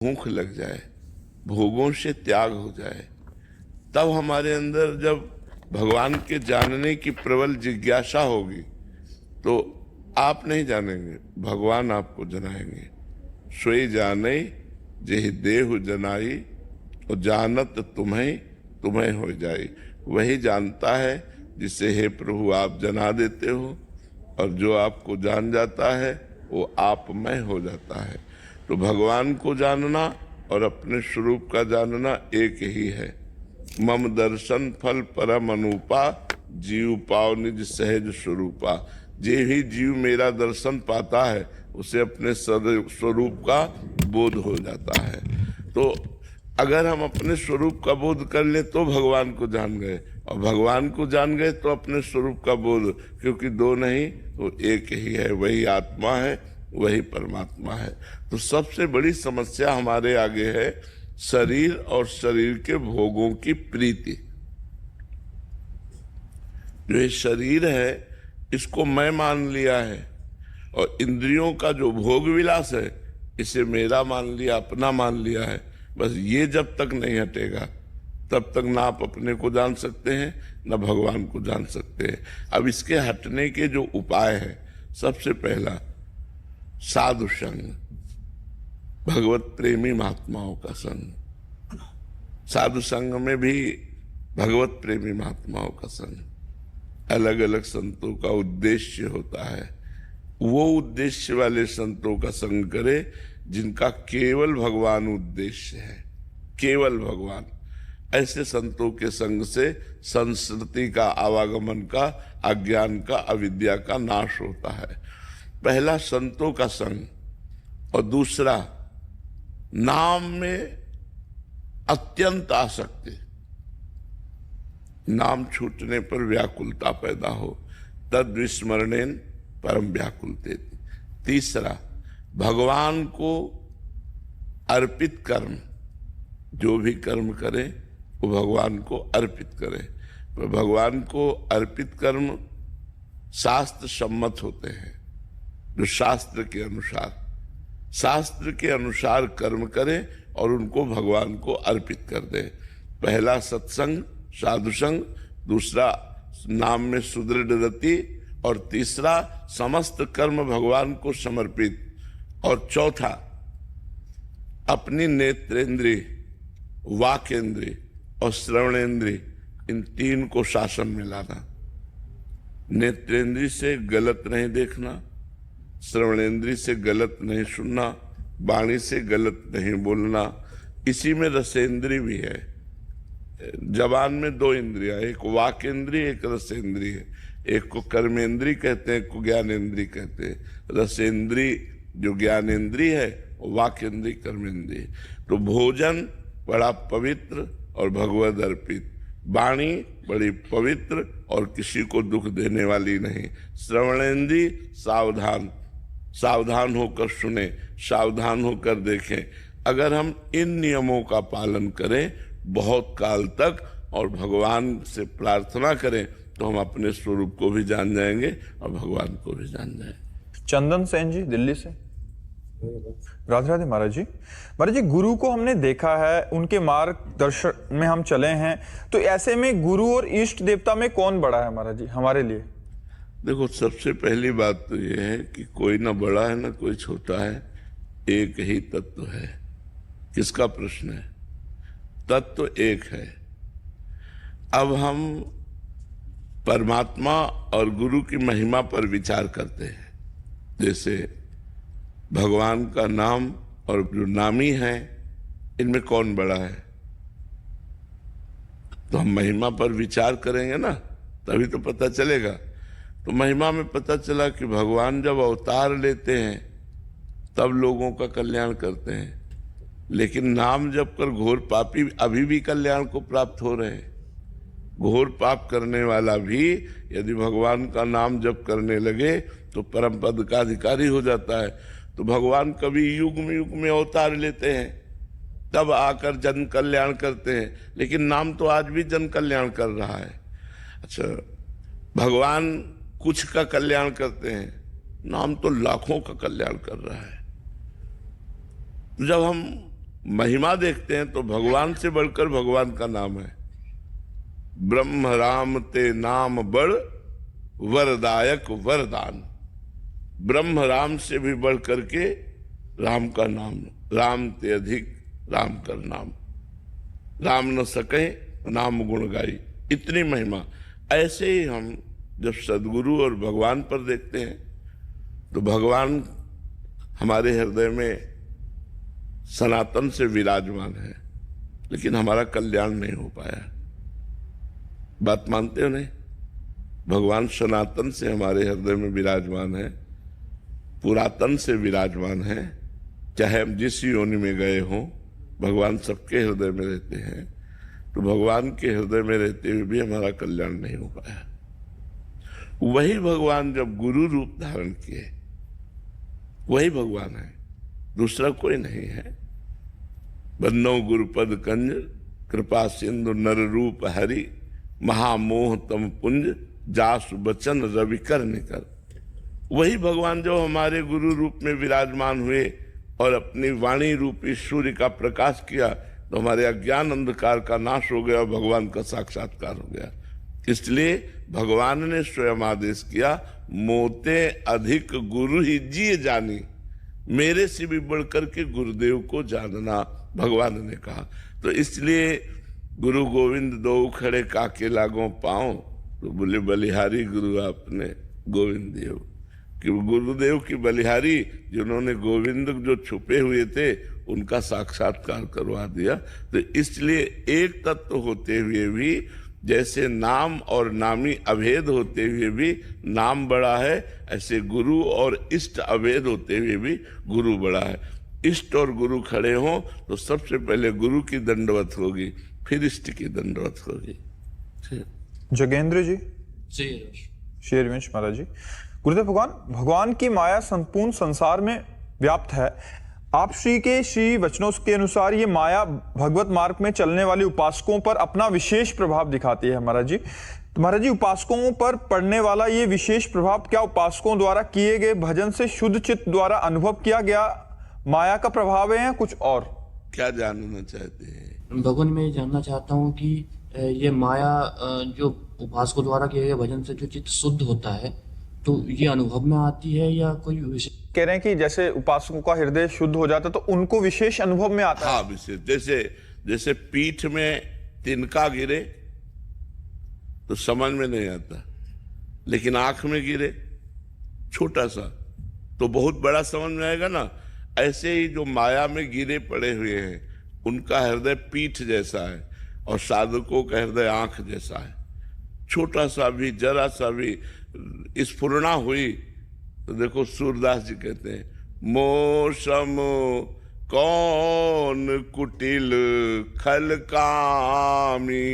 भूख लग जाए, भोगों से त्याग हो जाए, तब हमारे अंदर जब भगवान के जानने की प्रबल जिज्ञासा होगी तो आप नहीं जानेंगे, भगवान आपको जनाएंगे। सोई जाने जेहि देहु जनाई, और जानत तुम्हें तुम्हें हो जाए। वही जानता है जिसे हे प्रभु आप जना देते हो, और जो आपको जान जाता है वो आप में हो जाता है। तो भगवान को जानना और अपने स्वरूप का जानना एक ही है। मम दर्शन फल परम अनुपा, जीव पाव निज सहज स्वरूपा। जे ही जीव मेरा दर्शन पाता है उसे अपने स्वरूप का बोध हो जाता है। तो अगर हम अपने स्वरूप का बोध कर ले तो भगवान को जान गए, और भगवान को जान गए तो अपने स्वरूप का बोध, क्योंकि दो नहीं वो एक ही है, वही आत्मा है, वही परमात्मा है। तो सबसे बड़ी समस्या हमारे आगे है शरीर और शरीर के भोगों की प्रीति। जो ये शरीर है इसको मैं मान लिया है, और इंद्रियों का जो भोग विलास है इसे मेरा मान लिया, अपना मान लिया है। बस ये जब तक नहीं हटेगा तब तक ना आप अपने को जान सकते हैं ना भगवान को जान सकते हैं। अब इसके हटने के जो उपाय है, सबसे पहला साधु संग, भगवत प्रेमी महात्माओं का संग। साधु संग में भी भगवत प्रेमी महात्माओं का संग। अलग अलग संतों का उद्देश्य होता है, वो उद्देश्य वाले संतों का संग करे जिनका केवल भगवान उद्देश्य है, केवल भगवान। ऐसे संतों के संग से संस्कृति का, आवागमन का, अज्ञान का, अविद्या का नाश होता है। पहला संतों का संग, और दूसरा नाम में अत्यंत आसक्ति, नाम छूटने पर व्याकुलता पैदा हो, तद विस्मरणेन परम व्याकुलते। तीसरा भगवान को अर्पित कर्म, जो भी कर्म करे वो भगवान को अर्पित करे। पर भगवान को अर्पित कर्म शास्त्र सम्मत होते हैं, जो शास्त्र के अनुसार कर्म करें और उनको भगवान को अर्पित कर दें। पहला सत्संग साधु संग, दूसरा नाम में सुदृढ़ रति, और तीसरा समस्त कर्म भगवान को समर्पित, और चौथा अपनी नेत्रेंद्रिय, वाकेंद्रिय और श्रवणेंद्रिय, इन तीन को शासन में लाना। नेत्रेंद्रिय से गलत नहीं देखना, श्रवणेंद्रिय से गलत नहीं सुनना, वाणी से गलत नहीं बोलना। इसी में रसेंद्रिय भी है। जबान में दो इंद्रिया, एक वाकेंद्रिय एक रसेंद्रिय। एक को कर्मेंद्रिय कहते हैं, एक को ज्ञानेंद्रिय कहते हैं। रसेंद्रिय जो ज्ञानेंद्रिय है, वाकेंद्रिय कर्मेंद्रिय। तो भोजन बड़ा पवित्र और भगवद अर्पित, वाणी बड़ी पवित्र और किसी को दुख देने वाली नहीं। श्रवणेंद्रिय सावधान होकर सुने, सावधान होकर देखें। अगर हम इन नियमों का पालन करें बहुत काल तक और भगवान से प्रार्थना करें तो हम अपने स्वरूप को भी जान जाएंगे और भगवान को भी जान जाएंगे। चंदन सेन जी दिल्ली से। राधे राधे महाराज जी। महाराज जी, गुरु को हमने देखा है, उनके मार्गदर्शन में हम चले हैं, तो ऐसे में गुरु और इष्ट देवता में कौन बड़ा है महाराज जी हमारे लिए? देखो, सबसे पहली बात तो ये है कि कोई ना बड़ा है ना कोई छोटा है, एक ही तत्व है। किसका प्रश्न है? तत्व एक है। अब हम परमात्मा और गुरु की महिमा पर विचार करते हैं। जैसे भगवान का नाम और जो नामी है, इनमें कौन बड़ा है? तो हम महिमा पर विचार करेंगे ना, तभी तो पता चलेगा। तो महिमा में पता चला कि भगवान जब अवतार लेते हैं तब लोगों का कल्याण करते हैं, लेकिन नाम जप कर घोर पापी अभी भी कल्याण को प्राप्त हो रहे हैं। घोर पाप करने वाला भी यदि भगवान का नाम जप करने लगे तो परम पद का अधिकारी हो जाता है। तो भगवान कभी युग में अवतार लेते हैं, तब आकर जन कल्याण करते हैं, लेकिन नाम तो आज भी जन कल्याण कर रहा है। अच्छा, भगवान कुछ का कल्याण करते हैं, नाम तो लाखों का कल्याण कर रहा है। जब हम महिमा देखते हैं तो भगवान से बढ़कर भगवान का नाम है। ब्रह्म राम ते नाम बड़ वरदायक वरदान। ब्रह्म राम से भी बढ़ करके राम का नाम, राम ते अधिक राम कर नाम, राम न सके नाम गुण गाई, इतनी महिमा। ऐसे ही हम जब सदगुरु और भगवान पर देखते हैं तो भगवान हमारे हृदय में सनातन से विराजमान है, लेकिन हमारा कल्याण नहीं हो पाया। बात मानते हो नहीं? भगवान सनातन से हमारे हृदय में विराजमान है, पुरातन से विराजमान है। चाहे हम जिस योनि में गए हों, भगवान सबके हृदय में रहते हैं। तो भगवान के हृदय में रहते हुए भी हमारा कल्याण नहीं हो पाया। वही भगवान जब गुरु रूप धारण किए, वही भगवान है, दूसरा कोई नहीं है। बन्नो गुरुपद कंज कृपा सिंधु नर रूप हरि, महामोह तम पुंज जासु बचन रवि कर निकर। वही भगवान जो हमारे गुरु रूप में विराजमान हुए और अपनी वाणी रूपी सूर्य का प्रकाश किया, तो हमारे अज्ञान अंधकार का नाश हो गया, भगवान का साक्षात्कार हो गया। इसलिए भगवान ने स्वयं आदेश किया, मोते अधिक गुरु ही जिए जानी, मेरे से भी बढ़कर के गुरुदेव को जानना, भगवान ने कहा। तो इसलिए गुरु गोविंद दो खड़े काके लागों पाओ, तो बोले बलिहारी गुरु आपने गोविंद देव, कि गुरुदेव की बलिहारी जिन्होंने गोविंद जो छुपे हुए थे उनका साक्षात्कार करवा दिया। तो इसलिए एक तत्व होते हुए भी, जैसे नाम और नामी अभेद होते हुए भी नाम बड़ा है, ऐसे गुरु और इष्ट अभेद होते हुए भी गुरु बड़ा है। इष्ट और गुरु खड़े हों तो सबसे पहले गुरु की दंडवत होगी, फिर इष्ट की दंडवत होगी। जोगेंद्र जी, शेरवंश महाराज जी, गुरुदेव भगवान की माया संपूर्ण संसार में व्याप्त है। आप श्री के श्री वचनों के अनुसार ये माया भगवत मार्ग में चलने वाले उपासकों पर अपना विशेष प्रभाव दिखाती है महाराज जी। तो महाराज जी, उपासकों पर पड़ने वाला ये विशेष प्रभाव क्या उपासकों द्वारा किए गए भजन से शुद्ध चित्त द्वारा अनुभव किया गया माया का प्रभाव है या कुछ और? क्या जानना चाहते हैं भगवान? मैं ये जानना चाहता हूँ कि ये माया जो उपासकों द्वारा किए गए भजन से जो चित्त शुद्ध होता है, तो ये अनुभव में आती है या कोई विशेष? कह रहे हैं कि जैसे उपासकों का हृदय शुद्ध हो जाता है तो उनको विशेष अनुभव में आता है। हाँ, विशेष। जैसे पीठ में तिनका गिरे तो समझ में नहीं आता, लेकिन आंख में गिरे छोटा सा तो बहुत बड़ा समझ में आएगा ना। ऐसे ही जो माया में गिरे पड़े हुए हैं उनका हृदय पीठ जैसा है और साधकों का हृदय आंख जैसा है। छोटा सा भी, जरा सा भी स्फुरना हुई तो देखो सूरदास जी कहते हैं, मौसम कौन कुटिल खल कामी।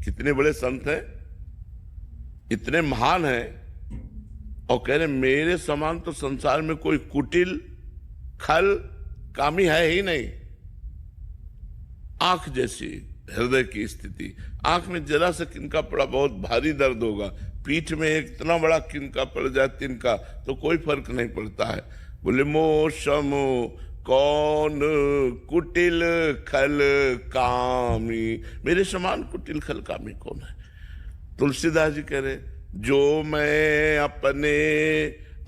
कितने बड़े संत हैं, इतने महान हैं, और कह रहे मेरे समान तो संसार में कोई कुटिल खल कामी है ही नहीं। आंख जैसी हृदय की स्थिति, आंख में जरा सा किनका पड़ा बहुत भारी दर्द होगा, पीठ में एक इतना बड़ा किनका पड़ जाए तिनका तो कोई फर्क नहीं पड़ता है। बोले मौसम कौन कुटिल खल कामी, मेरे समान कुटिल खल कामी कौन है? तुलसीदास जी कह रहे, जो मैं अपने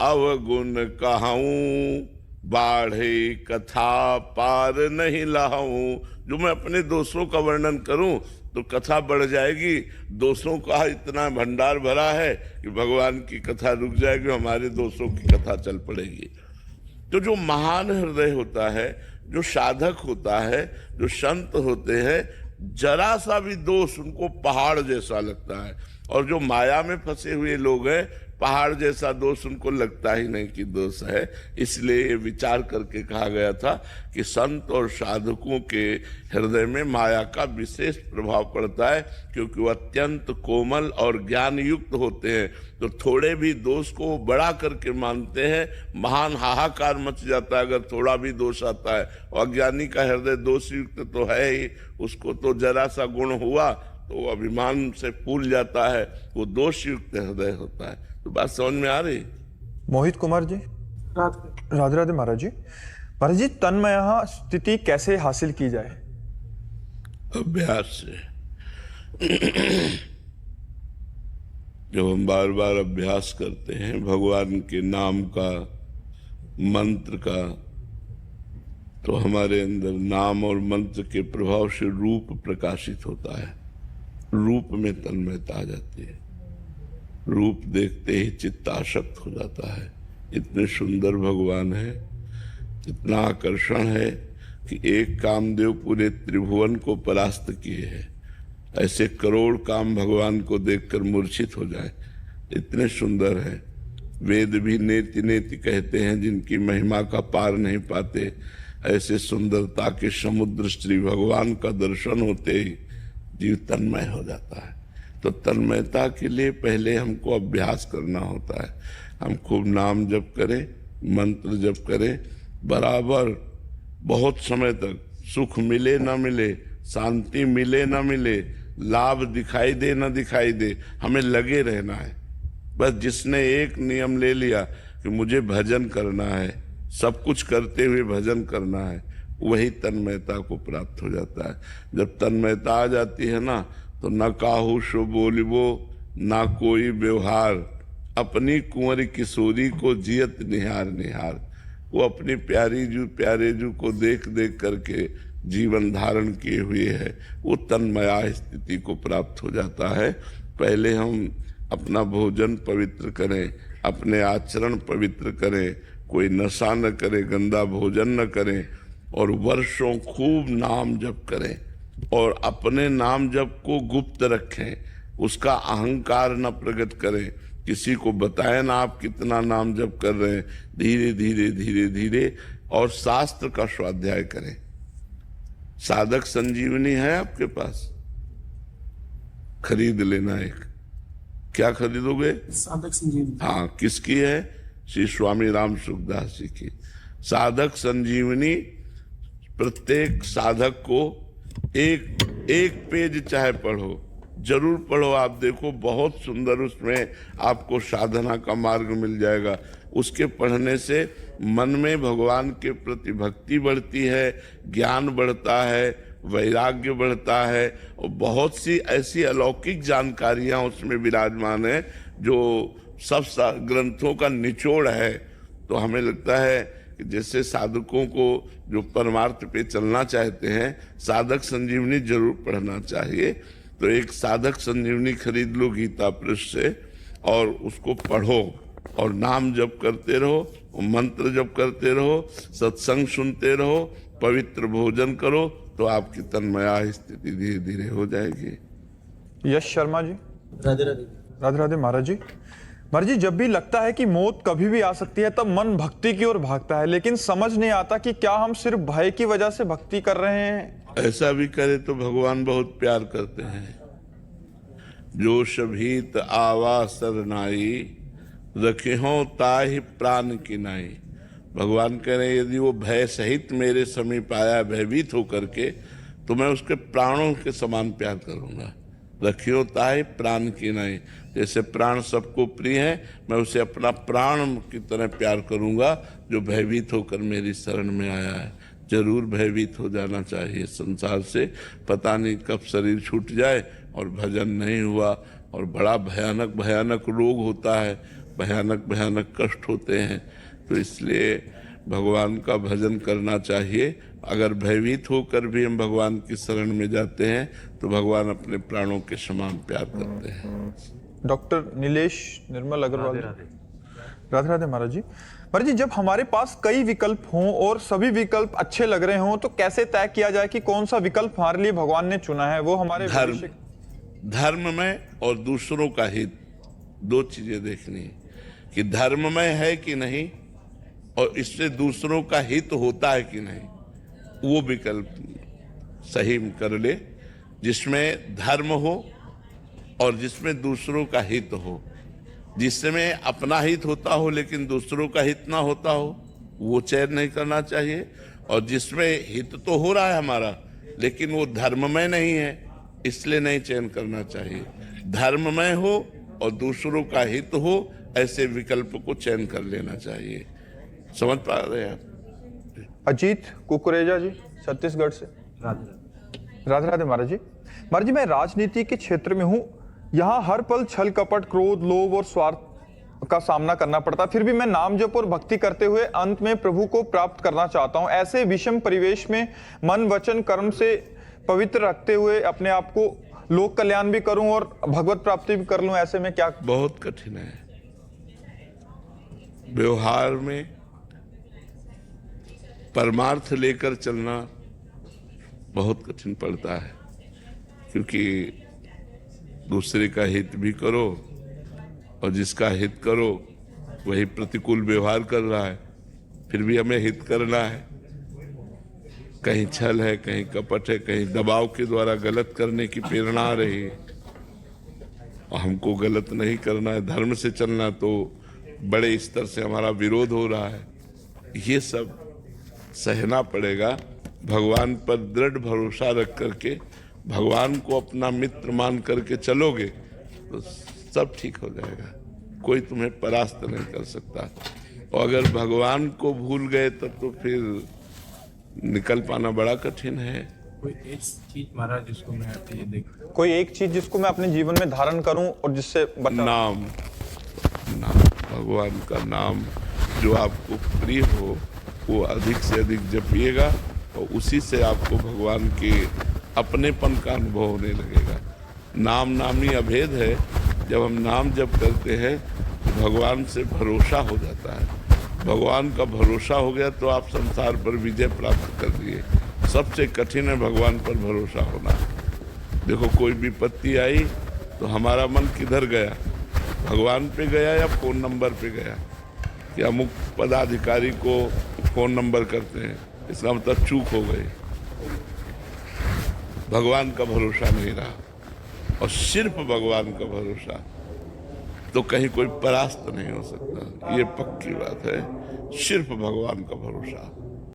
अवगुण कहूं बाढ़े कथा पार नहीं लाऊं। जो मैं अपने दोषों का वर्णन करूं तो कथा बढ़ जाएगी। दोषों का इतना भंडार भरा है कि भगवान की कथा रुक जाएगी, हमारे दोषों की कथा चल पड़ेगी। तो जो महान हृदय होता है, जो साधक होता है, जो संत होते हैं, जरा सा भी दोष उनको पहाड़ जैसा लगता है, और जो माया में फंसे हुए लोग हैं, पहाड़ जैसा दोष उनको लगता ही नहीं कि दोष है। इसलिए विचार करके कहा गया था कि संत और साधकों के हृदय में माया का विशेष प्रभाव पड़ता है, क्योंकि वो अत्यंत कोमल और ज्ञान युक्त होते हैं। तो थोड़े भी दोष को बड़ा करके मानते हैं, महान हाहाकार मच जाता है अगर थोड़ा भी दोष आता है। और अज्ञानी का हृदय दोष युक्त तो है ही, उसको तो जरा सा गुण हुआ तो अभिमान से फूल जाता है, वो दोष युक्त हृदय होता है। तो बात समझ में आ रही? मोहित कुमार जी, राधे राधे महाराज जी। महाराज जी तन्मय स्थिति कैसे हासिल की जाए? अभ्यास से। जब हम बार बार अभ्यास करते हैं भगवान के नाम का, मंत्र का, तो हमारे अंदर नाम और मंत्र के प्रभाव से रूप प्रकाशित होता है। रूप में तन्मयता आ जाती है। रूप देखते ही चित्त आसक्त हो जाता है। इतने सुंदर भगवान है, इतना आकर्षण है कि एक कामदेव पूरे त्रिभुवन को परास्त किए हैं। ऐसे करोड़ काम भगवान को देखकर मूर्छित हो जाए, इतने सुंदर है। वेद भी नेति नेति कहते हैं, जिनकी महिमा का पार नहीं पाते। ऐसे सुंदरता के समुद्र श्री भगवान का दर्शन होते ही जीव तन्मय हो जाता है। तो तन्मयता के लिए पहले हमको अभ्यास करना होता है। हम खूब नाम जप करें, मंत्र जप करें, बराबर बहुत समय तक, सुख मिले ना मिले, शांति मिले ना मिले, लाभ दिखाई दे ना दिखाई दे, हमें लगे रहना है। बस जिसने एक नियम ले लिया कि मुझे भजन करना है, सब कुछ करते हुए भजन करना है, वही तन्मयता को प्राप्त हो जाता है। जब तन्मयता आ जाती है ना, तो न काहू सो बोलिबो ना कोई व्यवहार, अपनी कुंवर किशोरी को जियत निहार निहार। वो अपनी प्यारे जू को देख देख करके जीवन धारण किए हुए है, वो तन्मया स्थिति को प्राप्त हो जाता है। पहले हम अपना भोजन पवित्र करें, अपने आचरण पवित्र करें, कोई नशा न करे, गंदा भोजन न करें, और वर्षों खूब नाम जप करें, और अपने नाम जप को गुप्त रखें, उसका अहंकार न प्रकट करें, किसी को बताएं ना आप कितना नाम जप कर रहे हैं। धीरे धीरे धीरे धीरे, और शास्त्र का स्वाध्याय करें। साधक संजीवनी है आपके पास, खरीद लेना एक। क्या खरीदोगे? साधक संजीवनी। हाँ, किसकी है? श्री स्वामी राम सुखदास जी की साधक संजीवनी। प्रत्येक साधक को एक पेज चाहे पढ़ो, जरूर पढ़ो। आप देखो बहुत सुंदर उसमें आपको साधना का मार्ग मिल जाएगा। उसके पढ़ने से मन में भगवान के प्रति भक्ति बढ़ती है, ज्ञान बढ़ता है, वैराग्य बढ़ता है, और बहुत सी ऐसी अलौकिक जानकारियां उसमें विराजमान है जो सब ग्रंथों का निचोड़ है। तो हमें लगता है कि जैसे साधकों को जो परमार्थ पे चलना चाहते हैं, साधक संजीवनी जरूर पढ़ना चाहिए। तो एक साधक संजीवनी खरीद लो गीता पृष्ठ से, और उसको पढ़ो, और नाम जप करते रहो, मंत्र जप करते रहो, सत्संग सुनते रहो, पवित्र भोजन करो, तो आपकी तन्मया स्थिति धीरे धीरे हो जाएगी। यश शर्मा जी। राधे राधे। राधे राधे महाराज जी। महाराज जी, जब भी लगता है कि मौत कभी भी आ सकती है, तब मन भक्ति की ओर भागता है, लेकिन समझ नहीं आता कि क्या हम सिर्फ भय की वजह से भक्ति कर रहे हैं। ऐसा भी करे तो भगवान बहुत प्यार करते हैं। जो शभीत आवा सरनाई, रखे हो ताहि प्राण की नाई। भगवान कह रहे हैं यदि वो भय सहित मेरे समीप आया भयभीत होकर के, तो मैं उसके प्राणों के समान प्यार करूंगा। रखियो ताहि प्राण की नाई। जैसे प्राण सबको प्रिय है, मैं उसे अपना प्राण की तरह प्यार करूंगा जो भयभीत होकर मेरी शरण में आया है। जरूर भयभीत हो जाना चाहिए संसार से। पता नहीं कब शरीर छूट जाए और भजन नहीं हुआ, और बड़ा भयानक भयानक रोग होता है, भयानक भयानक कष्ट होते हैं। तो इसलिए भगवान का भजन करना चाहिए। अगर भयभीत होकर भी हम भगवान की शरण में जाते हैं, तो भगवान अपने प्राणों के समान प्यार करते हैं। डॉक्टर नीलेश निर्मल अग्रवाल। राधे राधे महाराज जी। महाराज जी, जब हमारे पास कई विकल्प हों और सभी विकल्प अच्छे लग रहे हों, तो कैसे तय किया जाए कि कौन सा विकल्प हमारे लिए भगवान ने चुना है? वो हमारे धर्म में और दूसरों का हित, दो चीजें देखनी है कि धर्ममय है कि नहीं, और इससे दूसरों का हित होता है कि नहीं। वो विकल्प सही कर ले, जिसमें धर्म हो और जिसमें दूसरों का हित हो। जिसमें अपना हित होता हो लेकिन दूसरों का हित ना होता हो, वो चयन नहीं करना चाहिए। और जिसमें हित तो हो रहा है हमारा, लेकिन वो धर्ममय नहीं है, इसलिए नहीं चयन करना चाहिए। धर्ममय हो और दूसरों का हित हो, ऐसे विकल्प को चयन कर लेना चाहिए। समझ पा रहे हैं आप? अजीत कुकरेजा जी छत्तीसगढ़ से। राधे राधे महाराज जी। महाराज जी, मैं राजनीति के क्षेत्र में हूँ। यहाँ हर पल छल कपट, क्रोध, लोभ और स्वार्थ का सामना करना पड़ता, फिर भी मैं नाम जप और भक्ति करते हुए अंत में प्रभु को प्राप्त करना चाहता हूँ। ऐसे विषम परिवेश में मन वचन कर्म से पवित्र रखते हुए अपने आप को लोक कल्याण भी करूं और भगवत प्राप्ति भी कर लूं, ऐसे में क्या? बहुत कठिन है। व्यवहार में परमार्थ लेकर चलना बहुत कठिन पड़ता है, क्योंकि दूसरे का हित भी करो और जिसका हित करो वही प्रतिकूल व्यवहार कर रहा है, फिर भी हमें हित करना है। कहीं छल है, कहीं कपट है, कहीं दबाव के द्वारा गलत करने की प्रेरणा आ रही है। और हमको गलत नहीं करना है, धर्म से चलना, तो बड़े स्तर से हमारा विरोध हो रहा है। ये सब सहना पड़ेगा। भगवान पर दृढ़ भरोसा रख करके भगवान को अपना मित्र मान करके चलोगे तो सब ठीक हो जाएगा। कोई तुम्हें परास्त नहीं कर सकता। और अगर भगवान को भूल गए तब तो फिर निकल पाना बड़ा कठिन है। कोई एक चीज महाराज जिसको मैं ये देख, कोई एक चीज जिसको मैं अपने जीवन में धारण करूं और जिससे नाम भगवान का नाम जो आपको प्रिय हो वो अधिक से अधिक जपिएगा और उसी से आपको भगवान के अपनेपन का अनुभव होने लगेगा। नाम नामी अभेद है। जब हम नाम जप करते हैं तो भगवान से भरोसा हो जाता है। भगवान का भरोसा हो गया तो आप संसार पर विजय प्राप्त कर लिए। सबसे कठिन है भगवान पर भरोसा होना। देखो, कोई विपत्ति आई तो हमारा मन किधर गया? भगवान पे गया या फोन नंबर पे गया? कि अमुक पदाधिकारी को फोन नंबर करते हैं, इसका मतलब चूक हो गई। भगवान का भरोसा नहीं रहा और सिर्फ भगवान का भरोसा, तो कहीं कोई परास्त नहीं हो सकता। ये पक्की बात है। सिर्फ भगवान का भरोसा।